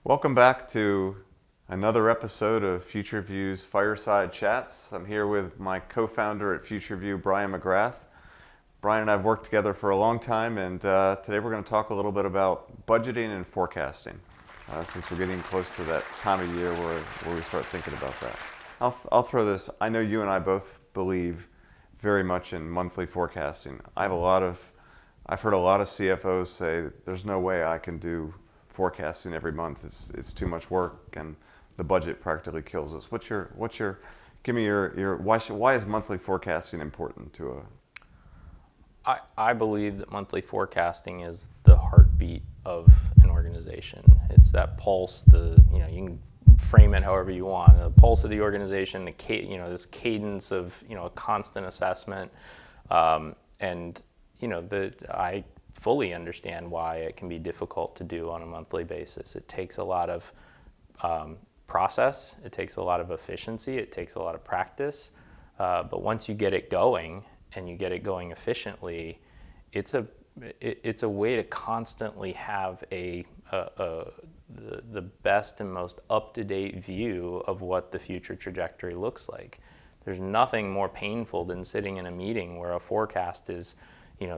Welcome back to another episode of FutureView's Fireside Chats. I'm here with my co-founder at FutureView, Brian McGrath. Brian and I have worked together for a long time, and today we're going to talk a little bit about budgeting and forecasting, since we're getting close to that time of year where we start thinking about that. I'll throw this. I know you and I both believe very much in monthly forecasting. I've heard a lot of CFOs say there's no way I can do forecasting every month. It's too much work, and the budget practically kills us. Give me your why is monthly forecasting important to a? I believe that monthly forecasting is the heartbeat of an organization. It's that pulse. You can frame it however you want. The pulse of the organization. This cadence of a constant assessment, and I fully understand why it can be difficult to do on a monthly basis. It takes a lot of process. It takes a lot of efficiency. It takes a lot of practice. But once you get it going, and you get it going efficiently, it's a way to constantly have the best and most up-to-date view of what the future trajectory looks like. There's nothing more painful than sitting in a meeting where a forecast is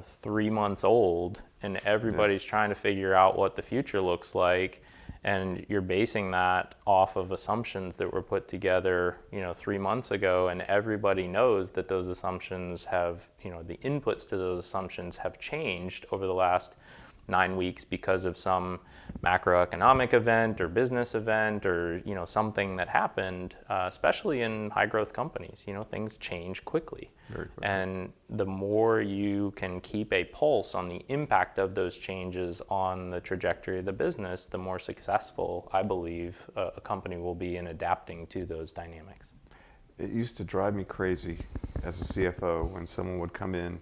3 months old and everybody's trying to figure out what the future looks like, and you're basing that off of assumptions that were put together 3 months ago, and everybody knows that those assumptions have the inputs to those assumptions have changed over the last 9 weeks because of some macroeconomic event or business event or something that happened, especially in high growth companies. Things change quickly. Very quickly. And the more you can keep a pulse on the impact of those changes on the trajectory of the business, the more successful I believe a company will be in adapting to those dynamics. It used to drive me crazy as a CFO when someone would come in,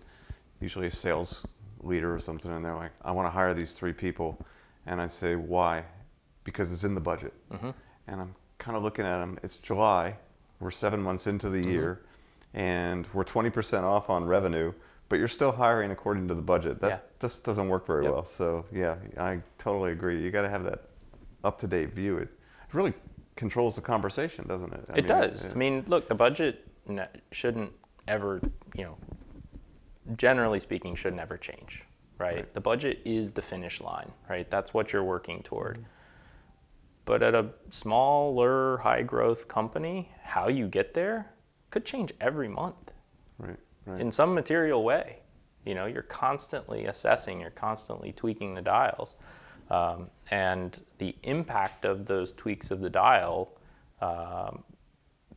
usually a sales leader or something, and they're like, I want to hire these 3 people. And I say, why? Because it's in the budget. Mm-hmm. And I'm kind of looking at them. It's July. We're 7 months into the year, and we're 20% off on revenue, but you're still hiring according to the budget. That just doesn't work very well. So yeah, I totally agree. You got to have that up-to-date view. It really controls the conversation, doesn't it? It does. I mean, look, the budget shouldn't ever, generally speaking, should never change, right? The budget is the finish line, right? That's what you're working toward. Mm-hmm. But at a smaller, high growth company, how you get there could change every month. Right. In some material way. You're constantly assessing, you're constantly tweaking the dials. And the impact of those tweaks of the dial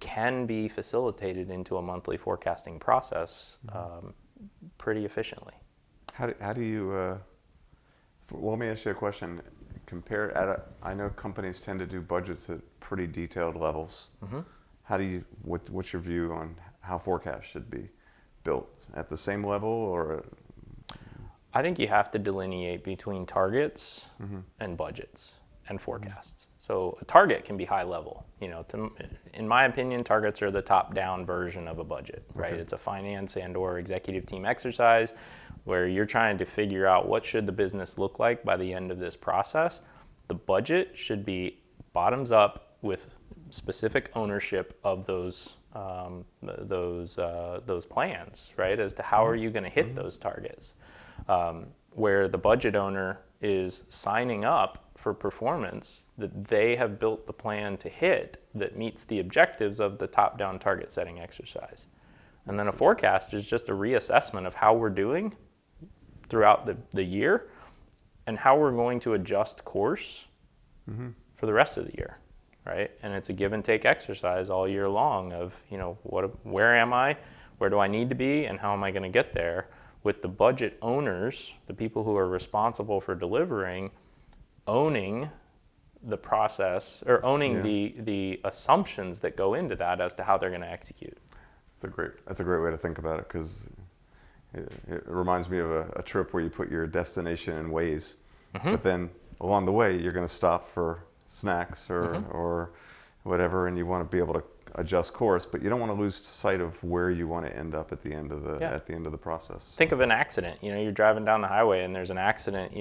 can be facilitated into a monthly forecasting process pretty efficiently. How do you? Let me ask you a question. I know companies tend to do budgets at pretty detailed levels. Mm-hmm. What's your view on how forecasts should be built? At the same level, or? I think you have to delineate between targets and budgets and forecasts. So a target can be high level. In my opinion, targets are the top-down version of a budget, right? Okay. It's a finance and/or executive team exercise where you're trying to figure out what should the business look like by the end of this process. The budget should be bottoms up with specific ownership of those plans, right? As to how are you going to hit those targets, where the budget owner is signing up for performance that they have built the plan to hit that meets the objectives of the top-down target setting exercise. And then a forecast is just a reassessment of how we're doing throughout the year and how we're going to adjust course for the rest of the year, right? And it's a give and take exercise all year long of, where am I, where do I need to be, and how am I going to get there, with the budget owners, the people who are responsible for delivering, owning the process or owning the assumptions that go into that as to how they're going to execute. That's a great way to think about it, because it reminds me of a trip where you put your destination in Waze, but then along the way you're going to stop for snacks or whatever, and you want to be able to adjust course, but you don't want to lose sight of where you want to end up at the end of the process. Think of an accident. You're driving down the highway and there's an accident,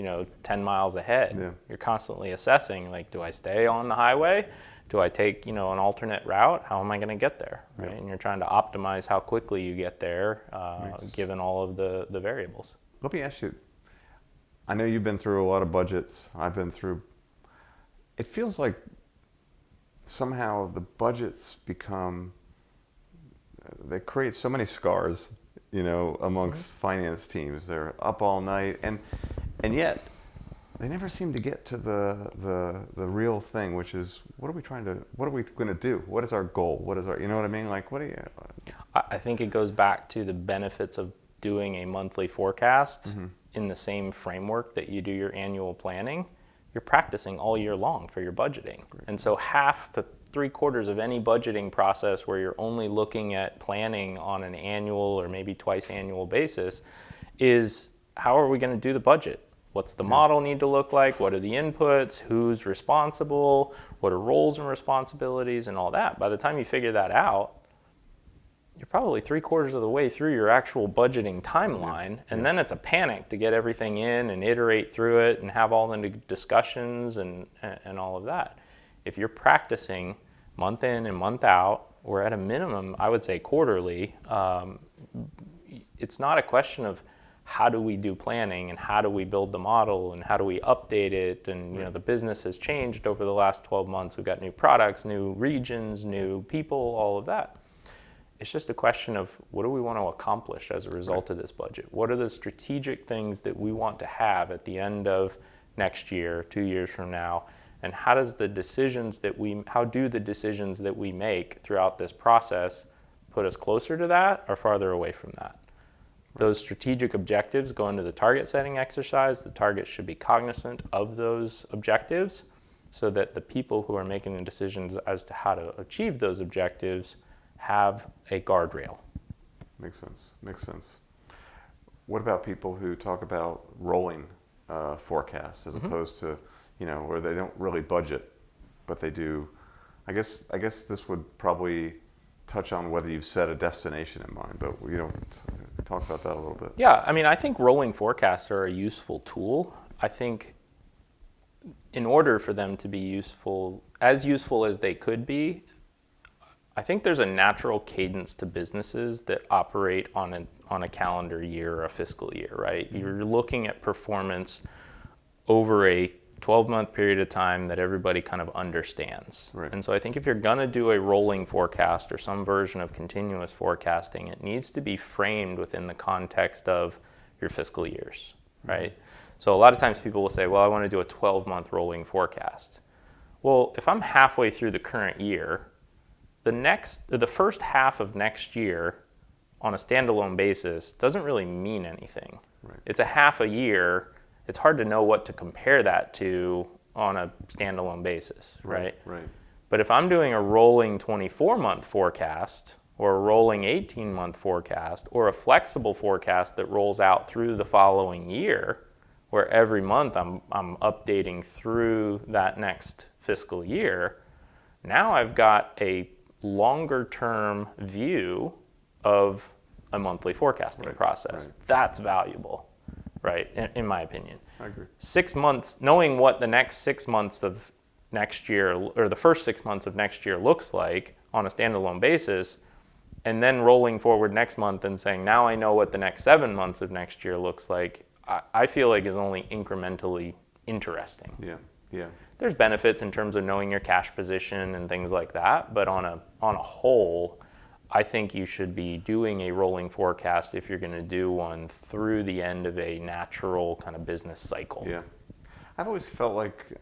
10 miles ahead. Yeah. You're constantly assessing, like, do I stay on the highway? Do I take, an alternate route? How am I going to get there? Right? Yeah. And you're trying to optimize how quickly you get there, given all of the variables. Let me ask you, I know you've been through a lot of budgets. I've been through, it feels like somehow the budgets they create so many scars, amongst finance teams. They're up all night, and yet they never seem to get to the real thing, which is what are we going to do? What is our goal? What is our, you know what I mean? Like, I think it goes back to the benefits of doing a monthly forecast in the same framework that you do your annual planning. You're practicing all year long for your budgeting. And so half to 3/4 of any budgeting process where you're only looking at planning on an annual or maybe twice annual basis is, how are we going to do the budget? What's the model need to look like? What are the inputs? Who's responsible? What are roles and responsibilities and all that? By the time you figure that out, you're probably 3/4 of the way through your actual budgeting timeline, and then it's a panic to get everything in and iterate through it and have all the discussions and all of that. If you're practicing month in and month out, or at a minimum, I would say quarterly, it's not a question of how do we do planning and how do we build the model and how do we update it, and the business has changed over the last 12 months. We've got new products, new regions, new people, all of that. It's just a question of what do we want to accomplish as a result of this budget? What are the strategic things that we want to have at the end of next year, 2 years from now? And how do the decisions that we make throughout this process put us closer to that or farther away from that? Those strategic objectives go into the target setting exercise. The targets should be cognizant of those objectives so that the people who are making the decisions as to how to achieve those objectives have a guardrail. Makes sense. What about people who talk about rolling forecasts as opposed to, where they don't really budget, but they do? I guess this would probably touch on whether you've set a destination in mind, but talk about that a little bit. Yeah, I think rolling forecasts are a useful tool. I think in order for them to be useful as they could be, I think there's a natural cadence to businesses that operate on a calendar year or a fiscal year, right? You're looking at performance over a 12-month period of time that everybody kind of understands. Right. And so I think if you're going to do a rolling forecast or some version of continuous forecasting, it needs to be framed within the context of your fiscal years, right? So a lot of times people will say, well, I want to do a 12-month rolling forecast. Well, if I'm halfway through the current year, the first half of next year on a standalone basis doesn't really mean anything. Right. It's a half a year. It's hard to know what to compare that to on a standalone basis, right? Right. But if I'm doing a rolling 24-month forecast or a rolling 18-month forecast or a flexible forecast that rolls out through the following year, where every month I'm updating through that next fiscal year, now I've got a longer term view of a monthly forecasting process. Right. That's valuable, right? In my opinion. I agree. 6 months, knowing what the next 6 months of next year or the first 6 months of next year looks like on a standalone basis, and then rolling forward next month and saying, now I know what the next 7 months of next year looks like, I feel like is only incrementally interesting. Yeah. There's benefits in terms of knowing your cash position and things like that, but on a whole, I think you should be doing a rolling forecast if you're going to do one through the end of a natural kind of business cycle. Yeah. I've always felt like,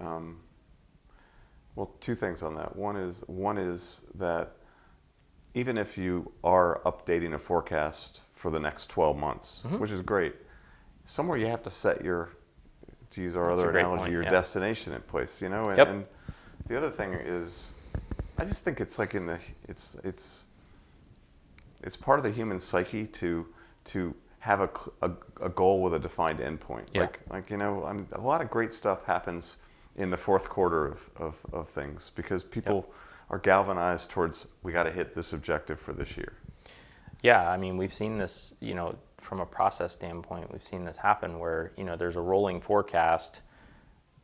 two things on that. One is that even if you are updating a forecast for the next 12 months, which is great, somewhere you have to set your, to use our That's other a great analogy, point, your yeah. destination in place, And, Yep. and the other thing is, I just think it's like it's part of the human psyche to have a goal with a defined endpoint. Yeah. A lot of great stuff happens in the fourth quarter of things because people are galvanized towards, we got to hit this objective for this year? Yeah, I mean, we've seen this, from a process standpoint, we've seen this happen where, there's a rolling forecast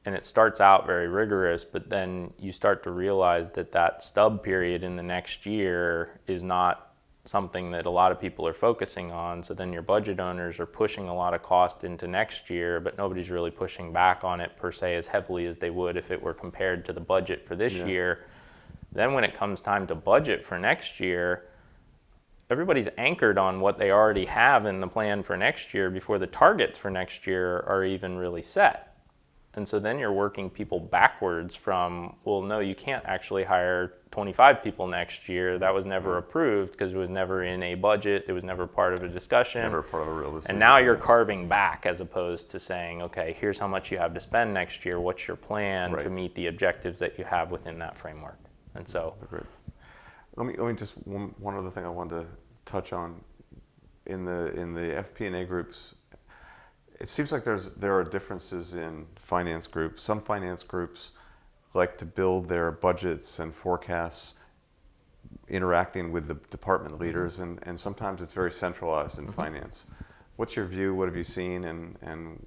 and it starts out very rigorous, but then you start to realize that that stub period in the next year is not something that a lot of people are focusing on. So then your budget owners are pushing a lot of cost into next year, but nobody's really pushing back on it per se as heavily as they would if it were compared to the budget for this year. Then when it comes time to budget for next year, everybody's anchored on what they already have in the plan for next year before the targets for next year are even really set. And so then you're working people backwards from, well, no, you can't actually hire 25 people next year. That was never approved because it was never in a budget. It was never part of a discussion. Never part of a real decision. And now you're carving back as opposed to saying, okay, here's how much you have to spend next year. What's your plan to meet the objectives that you have within that framework? And so. Great. Let me just one other thing I wanted to touch on in the FP&A groups. It seems like there are differences in finance groups. Some finance groups like to build their budgets and forecasts interacting with the department leaders, and sometimes it's very centralized in finance. What's your view? What have you seen? And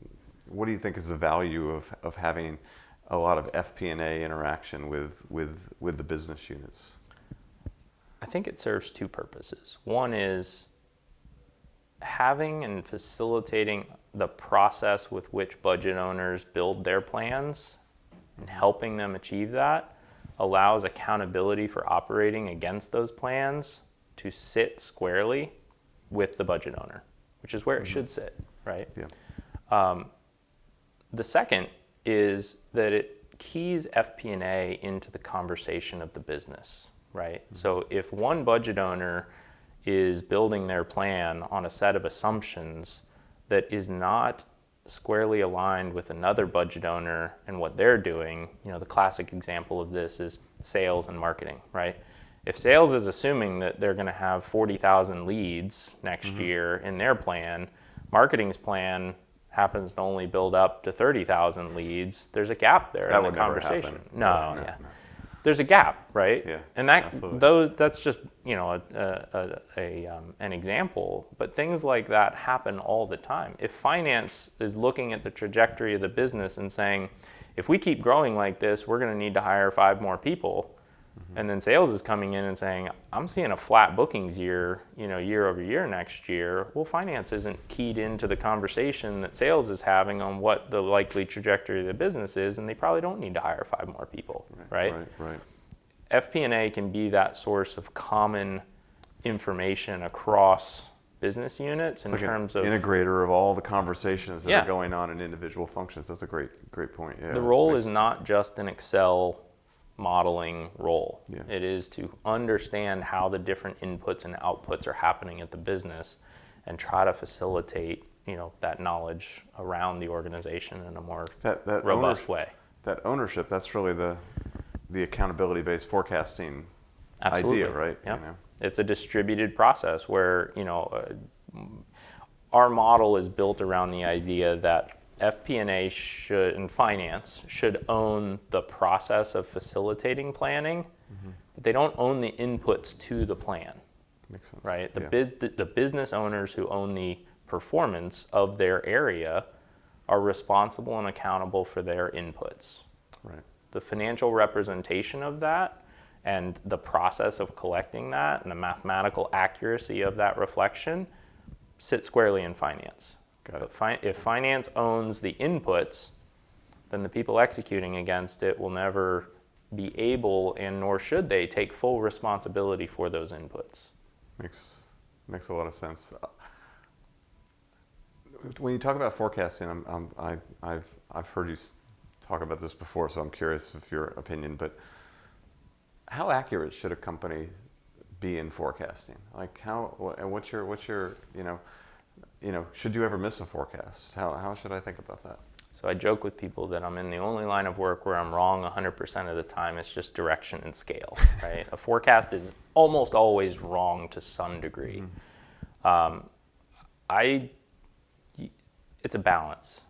what do you think is the value of having a lot of FP&A interaction with the business units? I think it serves two purposes. One is having and facilitating the process with which budget owners build their plans and helping them achieve that allows accountability for operating against those plans to sit squarely with the budget owner, which is where it should sit, right? Yeah. The second is that it keys FP&A into the conversation of the business, right? So if one budget owner is building their plan on a set of assumptions that is not squarely aligned with another budget owner and what they're doing, the classic example of this is sales and marketing, right? If sales is assuming that they're going to have 40,000 leads next year in their plan, marketing's plan happens to only build up to 30,000 leads, there's a gap there in the conversation. No. There's a gap, right? Yeah, and that's just an example, but things like that happen all the time. If finance is looking at the trajectory of the business and saying, if we keep growing like this, we're going to need to hire 5 more people, and then sales is coming in and saying, I'm seeing a flat bookings year, year over year next year. Well, finance isn't keyed into the conversation that sales is having on what the likely trajectory of the business is, and they probably don't need to hire 5 more people, right? Right. FP&A can be that source of common information across business units in terms of integrator of all the conversations that are going on in individual functions. That's a great point. Yeah. The role is not just an Excel modeling role. Yeah. It is to understand how the different inputs and outputs are happening at the business and try to facilitate, that knowledge around the organization in a more robust way. That ownership, that's really the accountability-based forecasting idea, right? Yep. It's a distributed process where, our model is built around the idea that FP&A and finance should own the process of facilitating planning, but they don't own the inputs to the plan. Makes sense. Right? The business owners who own the performance of their area are responsible and accountable for their inputs. Right. The financial representation of that and the process of collecting that and the mathematical accuracy of that reflection sit squarely in finance. Got it. But if finance owns the inputs, then the people executing against it will never be able, and nor should they, take full responsibility for those inputs. Makes a lot of sense. When you talk about forecasting, I've heard you talk about this before, so I'm curious of your opinion. But how accurate should a company be in forecasting? Like what's your should you ever miss a forecast? How should I think about that? So I joke with people that I'm in the only line of work where I'm wrong 100% of the time. It's just direction and scale, right? A forecast is almost always wrong to some degree. It's a but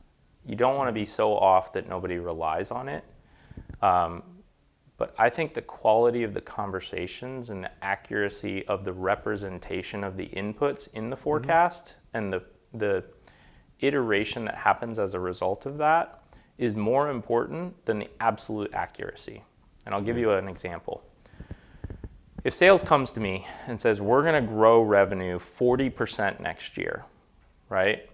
you don't want to be so off that nobody relies on it. But I think the quality of the conversations and the accuracy of the representation of the inputs in the forecast and the iteration that happens as a result of that is more important than the absolute accuracy. And I'll give you an example. If sales comes to me and says, we're going to grow revenue 40% next year, right?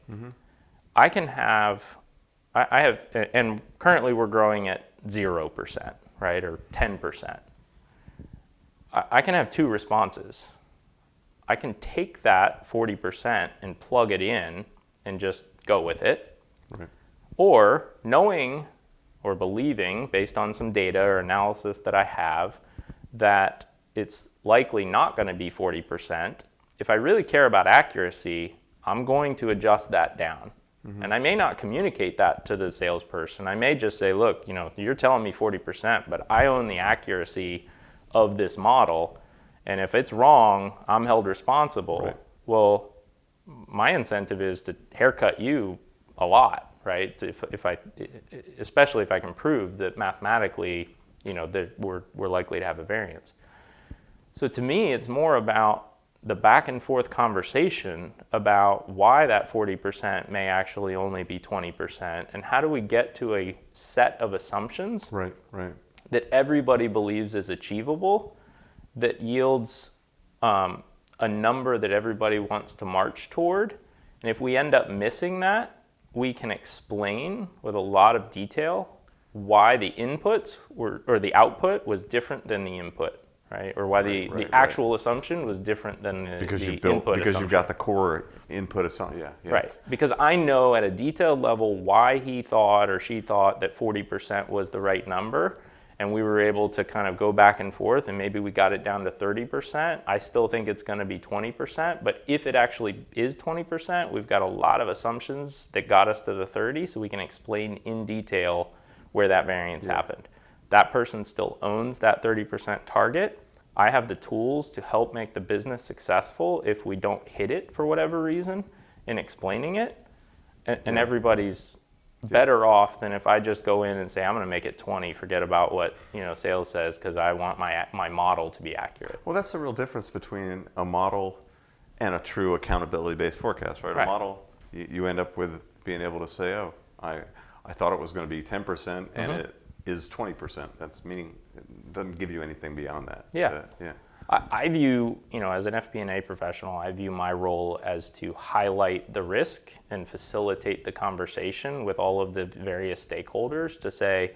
I have, and currently we're growing at 0%, right? Or 10%. I can have two responses. I can take that 40% and plug it in and just go with it. Right. Or knowing or believing, based on some data or analysis that I have, that it's likely not going to be 40%. If I really care about accuracy, I'm going to adjust that down. And I may not communicate that to the salesperson. I may just say, look, you're telling me 40%, but I own the accuracy of this model. And if it's wrong, I'm held responsible. Right. Well, my incentive is to haircut you a lot, right? Especially if I can prove that mathematically, that we're likely to have a variance. So to me, it's more about the back and forth conversation about why that 40% may actually only be 20%, and how do we get to a set of assumptions Right. that everybody believes is achievable, that yields a number that everybody wants to march toward. And if we end up missing that, we can explain with a lot of detail why the inputs or the output was different than the input. Right, or why the actual assumption was different than the input assumption. You've got the core input assumption. Yeah. Right, because I know at a detailed level why he thought or she thought that 40% was the right number, and we were able to kind of go back and forth, and maybe we got it down to 30%. I still think it's going to be 20%, but if it actually is 20%, we've got a lot of assumptions that got us to the 30, so we can explain in detail where that variance happened. That person still owns that 30% target. I have the tools to help make the business successful if we don't hit it for whatever reason in explaining it. And everybody's better off than if I just go in and say, I'm going to make it 20, forget about what sales says because I want my model to be accurate. Well, that's the real difference between a model and a true accountability-based forecast, right? A model, you end up with being able to say, oh, I thought it was going to be 10% and it is 20%. That's meaning it doesn't give you anything beyond that. Yeah. I view, as an FP&A professional, I view my role as to highlight the risk and facilitate the conversation with all of the various stakeholders to say,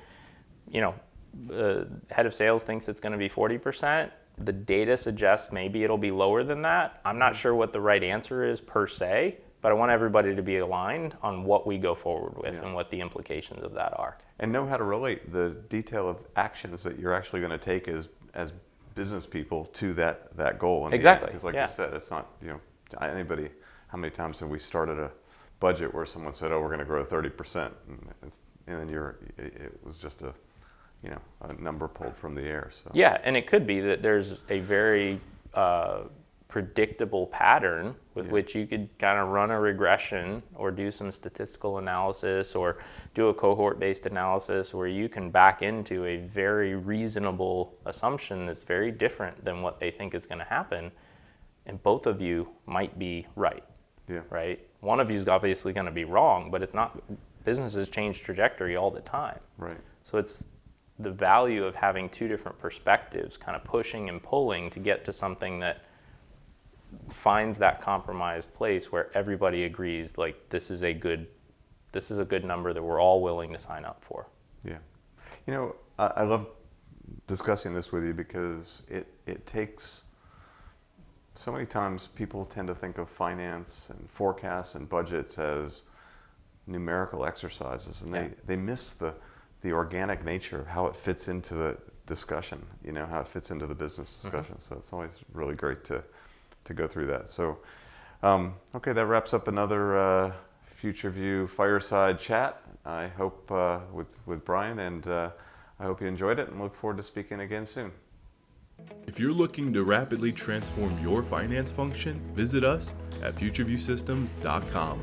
head of sales thinks it's going to be 40%. The data suggests maybe it'll be lower than that. I'm not sure what the right answer is per se, but I want everybody to be aligned on what we go forward with and what the implications of that are. And know how to relate the detail of actions that you're actually going to take as business people to that goal. Exactly. Because like you said, it's not, anybody, how many times have we started a budget where someone said, oh, we're going to grow 30%. And then it was just a number pulled from the air. So. Yeah, and it could be that there's a very predictable pattern with which you could kind of run a regression or do some statistical analysis or do a cohort-based analysis where you can back into a very reasonable assumption that's very different than what they think is going to happen, and both of you might be right. Yeah. Right? One of you is obviously going to be wrong, but it's not. Businesses change trajectory all the time. Right. So it's the value of having two different perspectives kind of pushing and pulling to get to something that finds that compromised place where everybody agrees, like, this is a good number that we're all willing to sign up for. Yeah. I love discussing this with you because it takes, so many times people tend to think of finance and forecasts and budgets as numerical exercises, and they miss the organic nature of how it fits into the discussion, how it fits into the business discussion. So it's always really great to go through that. So, okay, that wraps up another FutureView Fireside Chat. I hope with Brian, and I hope you enjoyed it and look forward to speaking again soon. If you're looking to rapidly transform your finance function, visit us at FutureViewSystems.com.